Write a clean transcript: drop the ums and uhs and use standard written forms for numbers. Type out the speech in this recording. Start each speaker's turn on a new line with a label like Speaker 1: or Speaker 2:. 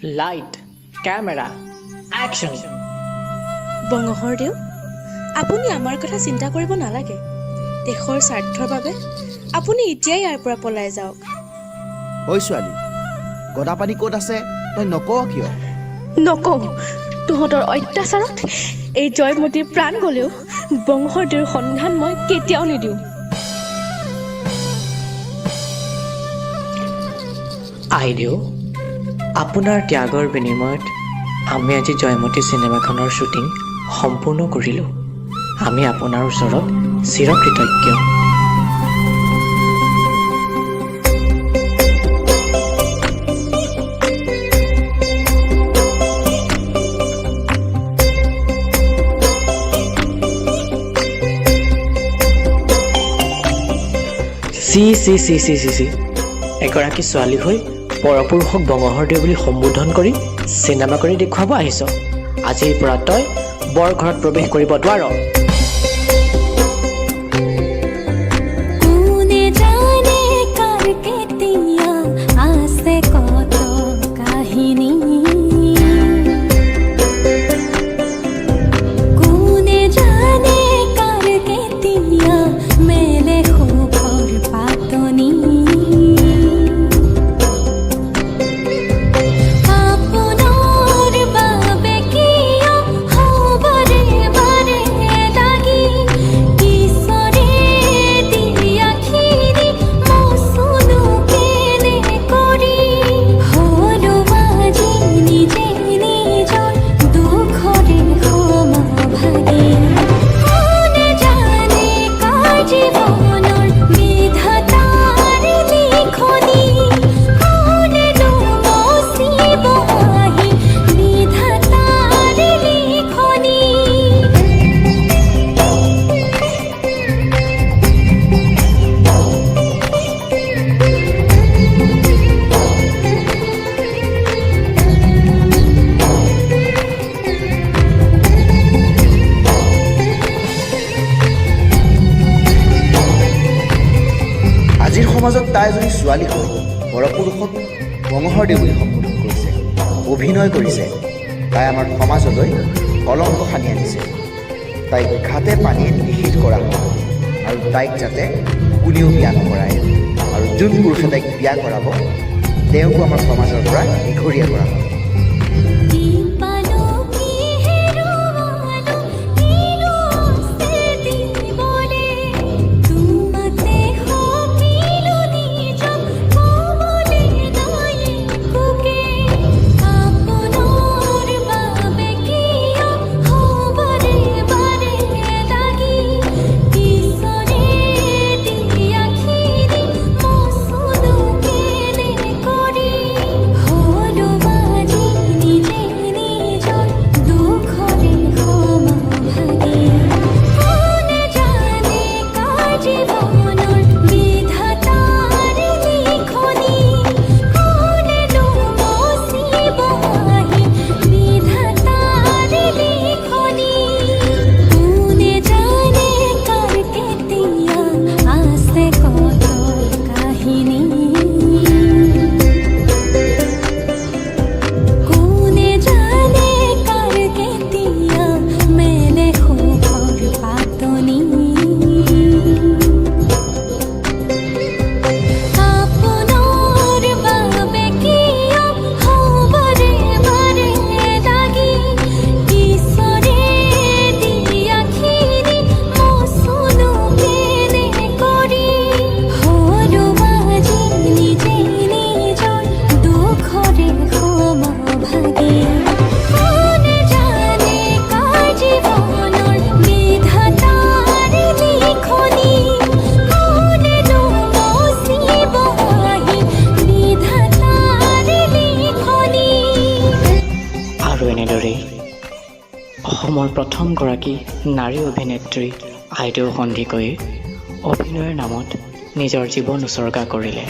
Speaker 1: Light camera action.
Speaker 2: বঙহৰদেউ, আপুনি আমাৰ কথা চিন্তা কৰিব নালাগে। দেশৰ স্বাৰ্থৰ বাবে আপুনি এতিয়াই ইয়াৰ পৰা পলাই যাওক।
Speaker 3: ঐ ছোৱালী, গদাপানী ক'ত আছে তই নকৱ কিয়?
Speaker 2: নকওঁ। তহঁতৰ অত্যাচাৰত এই জয়মতীৰ প্ৰাণ গ'লেও বংশৰদেউৰ সন্ধান মই কেতিয়াও নিদিওঁ।
Speaker 1: আইদেউ, আপোনাৰ ত্যাগৰ বিনিময়ত আমি আজি জয়মতী চিনেমাখনৰ শ্বুটিং সম্পূৰ্ণ কৰিলোঁ। আমি আপোনাৰ ওচৰত চিৰকৃতজ্ঞ। চি এগৰাকী ছোৱালী হৈ পৰপুৰুষক বঙহৰদেউ বুলি সম্বোধন কৰি চিনেমা কৰি দেখুৱাব আহিছ। আজিৰ পৰা তই বৰ ঘৰত প্ৰৱেশ কৰিব নোৱাৰ।
Speaker 3: আজিৰ সমাজত তাই এজনী ছোৱালী হৈ পৰপুৰুষক বঙহৰদেউ বুলি সম্বোধন কৰিছে, অভিনয় কৰিছে। তাই আমাৰ সমাজলৈ কলংক সানি আনিছে। তাইক ঘাটে পানীয়ে নিষিদ্ধ কৰা হয় আৰু তাইক যাতে কোনেও বিয়া নকৰায়, আৰু যোন পুৰুষে তাইক বিয়া কৰাব তেওঁকো আমাৰ সমাজৰ পৰা এঘৰীয়া কৰা হয়। অসমৰ প্ৰথমগৰাকী নাৰী অভিনেত্ৰী আইদেউ সন্দিকৈয়ে অভিনয়ৰ নামত নিজৰ জীৱন উচৰ্গা কৰিলে।